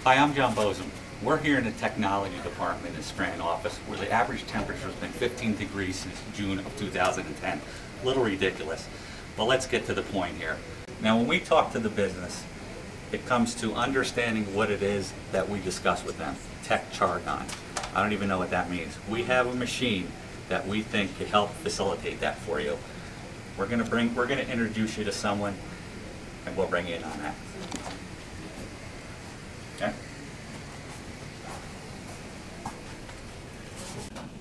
Hi, I'm John Bosom. We're here in the technology department in the Scranton office where the average temperature has been 15 degrees since June of 2010. A little ridiculous, but let's get to the point here. Now, when we talk to the business, it comes to understanding what it is that we discuss with them. Tech jargon. I don't even know what that means. We have a machine that we think could help facilitate that for you. We're going to introduce you to someone, and we'll bring you in on that. Okay.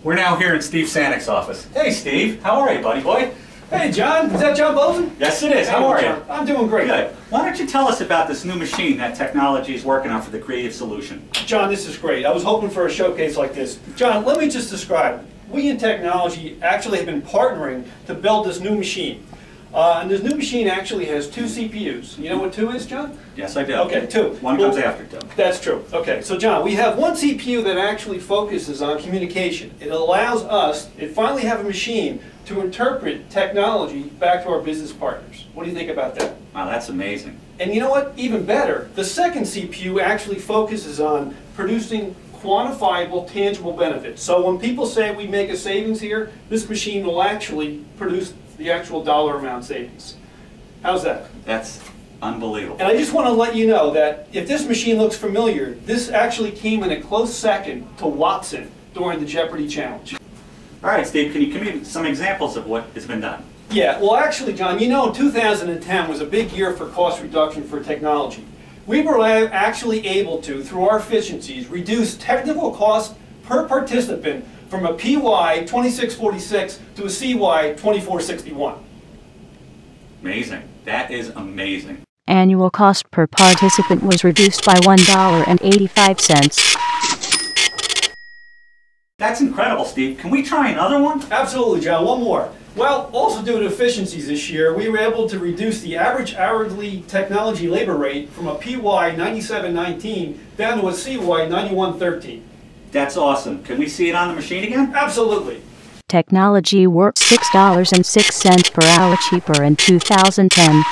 We're now here in Steve Sanick's office. Hey, Steve. How are you, buddy boy? Hey, John. Is that John Bosom? Yes, it is. How are you? I'm doing great. Good. Why don't you tell us about this new machine that Technology is working on for the creative solution? John, this is great. I was hoping for a showcase like this. John, let me just describe. We in Technology actually have been partnering to build this new machine. And this new machine actually has 2 CPUs. You know what 2 is, John? Yes, I do. Okay, 2. One comes after 2. That's true. Okay, so John, we have one CPU that actually focuses on communication. It allows us, finally have a machine to interpret technology back to our business partners. What do you think about that? Wow, that's amazing. And you know what? Even better, the second CPU actually focuses on producing quantifiable, tangible benefits. So when people say we make a savings here, this machine will actually produce the actual dollar amount savings. How's that? That's unbelievable. And I just want to let you know that if this machine looks familiar, this actually came in a close second to Watson during the Jeopardy challenge. All right, Steve, can you give me some examples of what has been done? Yeah, well actually, John, you know 2010 was a big year for cost reduction for technology. We were actually able to, through our efficiencies, reduce technical costs per participant from a PY 2646 to a CY 2461. Amazing. That is amazing. Annual cost per participant was reduced by $1.85. That's incredible, Steve. Can we try another one? Absolutely, John. One more. Well, also due to efficiencies this year, we were able to reduce the average hourly technology labor rate from a PY 9719 down to a CY 9113. That's awesome. Can we see it on the machine again? Absolutely. Technology worked $6.06 per hour cheaper in 2010.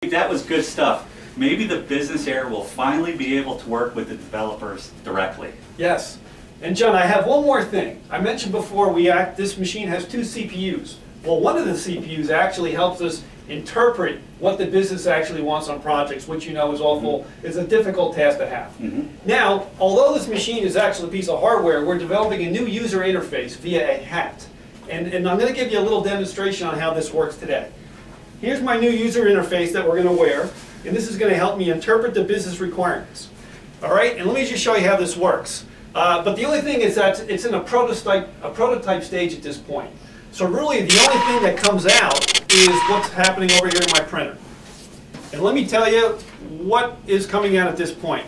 That was good stuff. Maybe the business area will finally be able to work with the developers directly. Yes. And John, I have one more thing. I mentioned before this machine has 2 CPUs. Well, one of the CPUs actually helps us interpret what the business actually wants on projects, which you know is a difficult task to have. Now, although this machine is actually a piece of hardware, we're developing a new user interface via a hat. And I'm going to give you a little demonstration on how this works today. Here's my new user interface that we're going to wear, and this is going to help me interpret the business requirements. All right, and let me just show you how this works. But the only thing is that it's in a prototype stage at this point. So really the only thing that comes out is what's happening over here in my printer. And let me tell you what is coming out at this point.